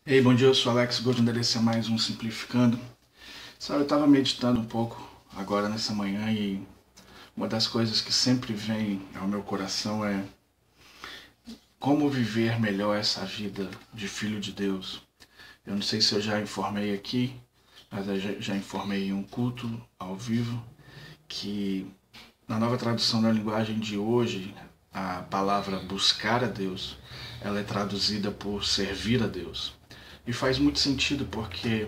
Ei, bom dia, eu sou Alex Golden, esse é mais um Simplificando. Sabe, eu estava meditando um pouco agora nessa manhã e uma das coisas que sempre vem ao meu coração é como viver melhor essa vida de filho de Deus. Eu não sei se eu já informei aqui, mas eu já informei em um culto ao vivo que na nova tradução da linguagem de hoje, a palavra buscar a Deus, ela é traduzida por servir a Deus. E faz muito sentido porque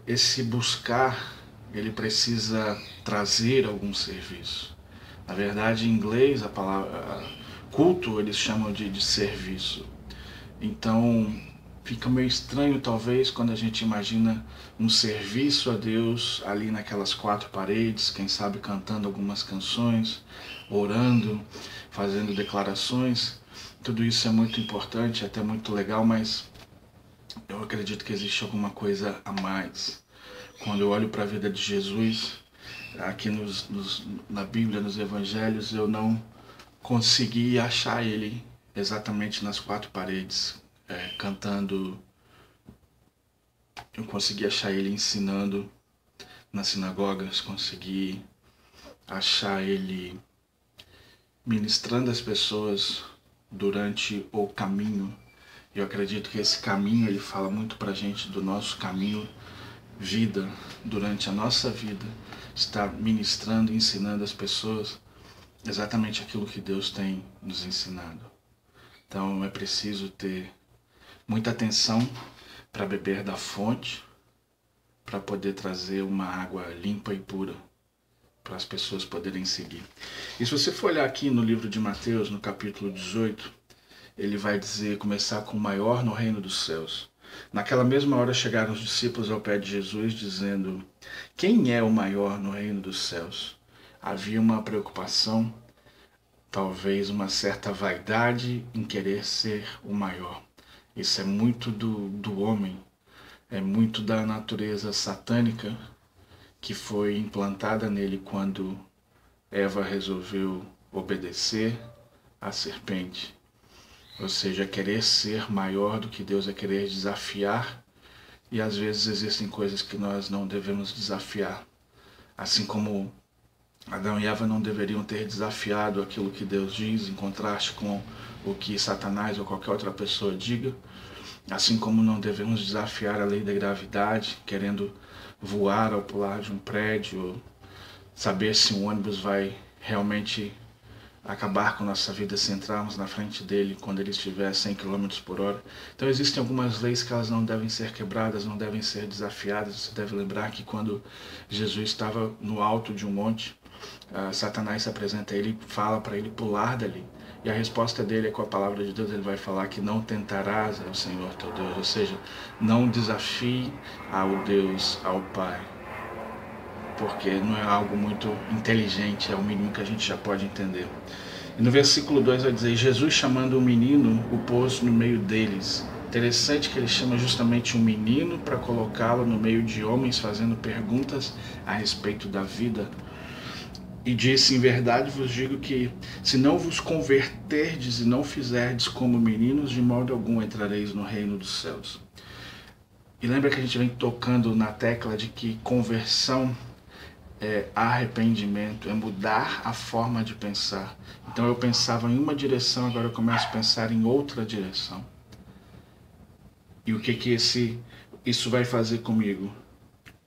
esse buscar, ele precisa trazer algum serviço. Na verdade, em inglês, a palavra culto eles chamam de serviço. Então, fica meio estranho, talvez, quando a gente imagina um serviço a Deus ali naquelas quatro paredes, quem sabe cantando algumas canções, orando, fazendo declarações. Tudo isso é muito importante, até muito legal, mas eu acredito que existe alguma coisa a mais. Quando eu olho para a vida de Jesus, aqui na Bíblia, nos Evangelhos, eu não consegui achar ele exatamente nas quatro paredes, cantando. Eu consegui achar ele ensinando nas sinagogas, consegui achar ele ministrando as pessoas durante o caminho. Eu acredito que esse caminho ele fala muito para a gente do nosso caminho vida, durante a nossa vida, está ministrando e ensinando as pessoas exatamente aquilo que Deus tem nos ensinado. Então é preciso ter muita atenção para beber da fonte, para poder trazer uma água limpa e pura para as pessoas poderem seguir. E se você for olhar aqui no livro de Mateus, no capítulo 18, ele vai dizer, começar com o maior no reino dos céus. Naquela mesma hora chegaram os discípulos ao pé de Jesus, dizendo: quem é o maior no reino dos céus? Havia uma preocupação, talvez uma certa vaidade em querer ser o maior. Isso é muito do homem, é muito da natureza satânica que foi implantada nele quando Eva resolveu obedecer à serpente. Ou seja, querer ser maior do que Deus é querer desafiar, e às vezes existem coisas que nós não devemos desafiar. Assim como Adão e Eva não deveriam ter desafiado aquilo que Deus diz, em contraste com o que Satanás ou qualquer outra pessoa diga. Assim como não devemos desafiar a lei da gravidade, querendo voar ao pular de um prédio, ou saber se um ônibus vai realmente acabar com nossa vida se entrarmos na frente dele quando ele estiver a 100 km por hora. Então existem algumas leis que elas não devem ser quebradas, não devem ser desafiadas. Você deve lembrar que quando Jesus estava no alto de um monte, Satanás se apresenta a ele e fala para ele pular dali. E a resposta dele é com a palavra de Deus, ele vai falar que não tentarás ao Senhor teu Deus, ou seja, não desafie ao Deus, ao Pai, porque não é algo muito inteligente, é o mínimo que a gente já pode entender. E no versículo 2 vai dizer, Jesus chamando o menino, o pôs no meio deles. Interessante que ele chama justamente um menino para colocá-lo no meio de homens fazendo perguntas a respeito da vida. E disse, em verdade vos digo que, se não vos converterdes e não fizerdes como meninos, de modo algum entrareis no reino dos céus. E lembra que a gente vem tocando na tecla de que conversão é arrependimento, é mudar a forma de pensar. Então eu pensava em uma direção, agora eu começo a pensar em outra direção. E o que isso vai fazer comigo?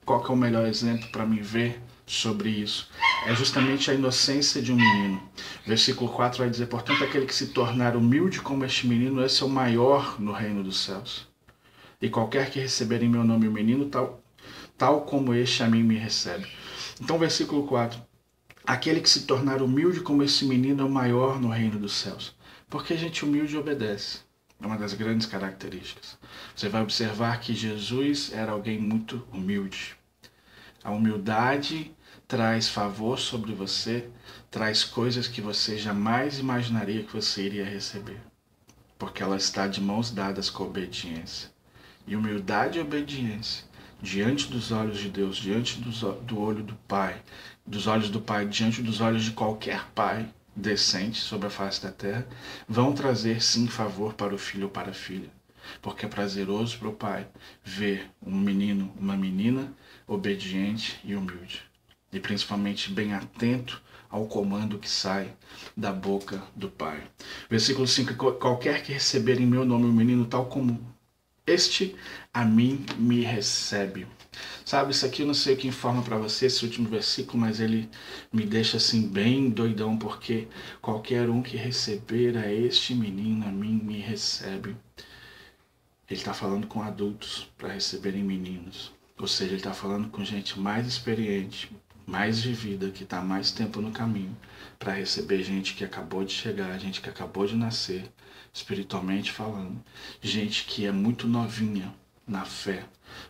Qual que é o melhor exemplo para me ver sobre isso? É justamente a inocência de um menino. Versículo 4 vai dizer, portanto, aquele que se tornar humilde como este menino, esse é o maior no reino dos céus. E qualquer que receber em meu nome o menino, tal como este a mim me recebe. Então, versículo 4. Aquele que se tornar humilde como esse menino é o maior no reino dos céus. Porque a gente humilde obedece. É uma das grandes características. Você vai observar que Jesus era alguém muito humilde. A humildade traz favor sobre você, traz coisas que você jamais imaginaria que você iria receber. Porque ela está de mãos dadas com a obediência. E humildade e obediência diante dos olhos de Deus, diante do olho do Pai, dos olhos do Pai, diante dos olhos de qualquer pai decente sobre a face da terra, vão trazer sim favor para o filho ou para a filha. porque é prazeroso para o Pai ver um menino, uma menina obediente e humilde, e principalmente bem atento ao comando que sai da boca do Pai. Versículo 5: qualquer que receber em meu nome o menino tal como este, a mim me recebe. Sabe, isso aqui eu não sei o que informa para você, esse último versículo, mas ele me deixa assim bem doidão, porque qualquer um que receber a este menino, a mim me recebe. Ele está falando com adultos para receberem meninos. Ou seja, ele está falando com gente mais experiente, mais vivida, que está mais tempo no caminho, para receber gente que acabou de chegar, gente que acabou de nascer, espiritualmente falando. Gente que é muito novinha na fé.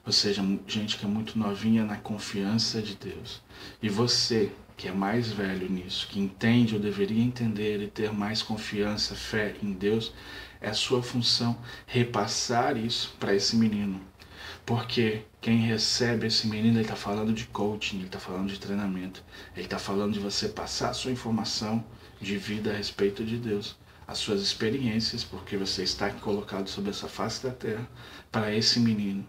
Ou seja, gente que é muito novinha na confiança de Deus. E você, que é mais velho nisso, que entende ou deveria entender e ter mais confiança, fé em Deus, é a sua função repassar isso para esse menino. Porque quem recebe esse menino, ele está falando de coaching, ele está falando de treinamento, ele está falando de você passar a sua informação de vida a respeito de Deus, as suas experiências, porque você está colocado sobre essa face da terra, para esse menino.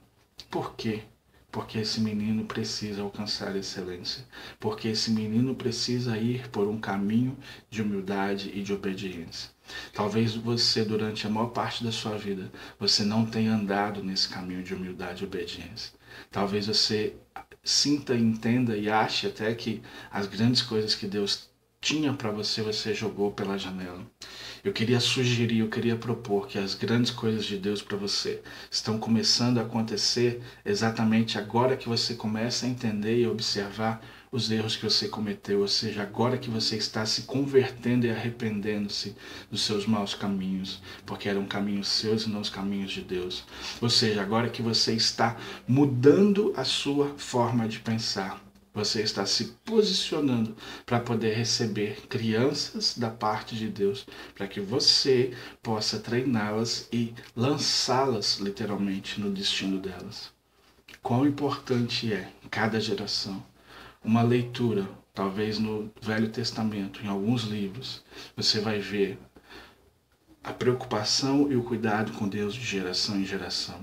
Por quê? Porque esse menino precisa alcançar excelência. Porque esse menino precisa ir por um caminho de humildade e de obediência. Talvez você, durante a maior parte da sua vida, você não tenha andado nesse caminho de humildade e obediência. Talvez você sinta, entenda e ache até que as grandes coisas que Deus tinha para você, você jogou pela janela. Eu queria sugerir, eu queria propor que as grandes coisas de Deus para você estão começando a acontecer exatamente agora que você começa a entender e observar os erros que você cometeu, ou seja, agora que você está se convertendo e arrependendo-se dos seus maus caminhos, porque eram caminhos seus e não os caminhos de Deus. Ou seja, agora que você está mudando a sua forma de pensar, você está se posicionando para poder receber crianças da parte de Deus, para que você possa treiná-las e lançá-las literalmente no destino delas. Quão importante é, em cada geração, uma leitura, talvez no Velho Testamento, em alguns livros, você vai ver a preocupação e o cuidado com Deus de geração em geração.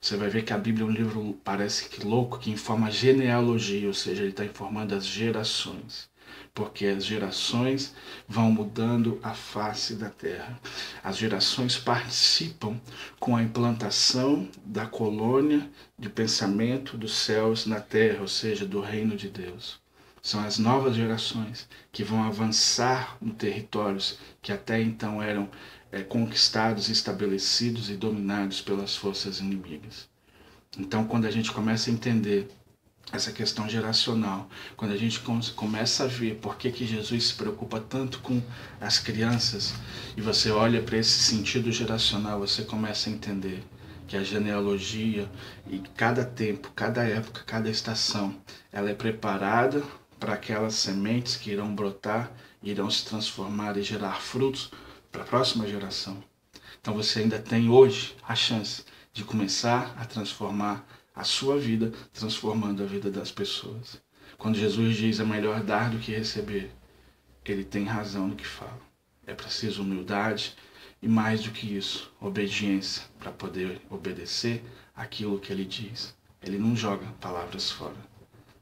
Você vai ver que a Bíblia é um livro, parece que louco, que informa genealogia, ou seja, ele está informando as gerações. Porque as gerações vão mudando a face da terra. As gerações participam com a implantação da colônia de pensamento dos céus na terra, ou seja, do reino de Deus. São as novas gerações que vão avançar em territórios que até então eram conquistados, estabelecidos e dominados pelas forças inimigas. Então, quando a gente começa a entender essa questão geracional, quando a gente começa a ver por que Jesus se preocupa tanto com as crianças, e você olha para esse sentido geracional, você começa a entender que a genealogia e cada tempo, cada época, cada estação, ela é preparada para aquelas sementes que irão brotar, irão se transformar e gerar frutos para a próxima geração. Então você ainda tem hoje a chance de começar a transformar a sua vida, transformando a vida das pessoas. Quando Jesus diz é melhor dar do que receber, ele tem razão no que fala. É preciso humildade e, mais do que isso, obediência para poder obedecer aquilo que ele diz. Ele não joga palavras fora.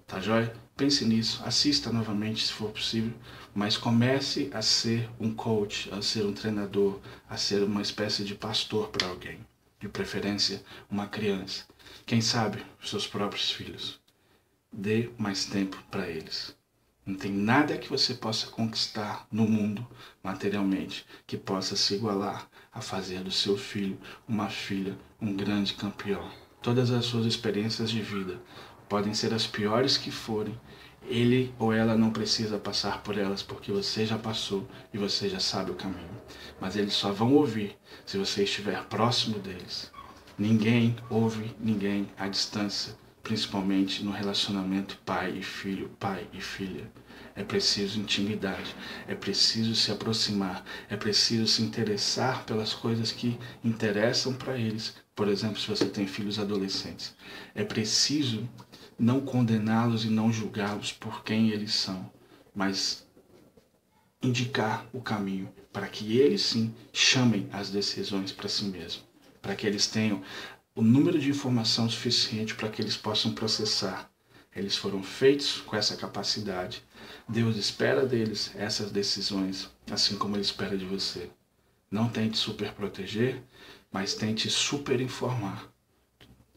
Tá joia? Pense nisso, assista novamente se for possível, mas comece a ser um coach, a ser um treinador, a ser uma espécie de pastor para alguém, de preferência uma criança. Quem sabe seus próprios filhos. Dê mais tempo para eles. Não tem nada que você possa conquistar no mundo materialmente que possa se igualar a fazer do seu filho, uma filha, um grande campeão. Todas as suas experiências de vida podem ser as piores que forem, ele ou ela não precisa passar por elas porque você já passou e você já sabe o caminho. Mas eles só vão ouvir se você estiver próximo deles. Ninguém ouve ninguém à distância, principalmente no relacionamento pai e filho, pai e filha. É preciso intimidade, é preciso se aproximar, é preciso se interessar pelas coisas que interessam para eles. Por exemplo, se você tem filhos adolescentes, é preciso não condená-los e não julgá-los por quem eles são, mas indicar o caminho para que eles sim chamem as decisões para si mesmos, para que eles tenham o número de informação suficiente para que eles possam processar. Eles foram feitos com essa capacidade. Deus espera deles essas decisões, assim como Ele espera de você. Não tente super proteger, mas tente super informar.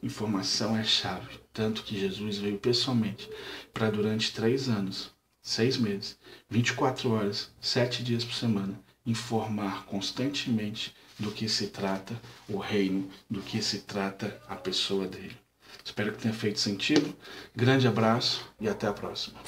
Informação é chave, tanto que Jesus veio pessoalmente para durante 3 anos, 6 meses, 24 horas, 7 dias por semana, informar constantemente do que se trata o reino, do que se trata a pessoa dele. Espero que tenha feito sentido. Grande abraço e até a próxima.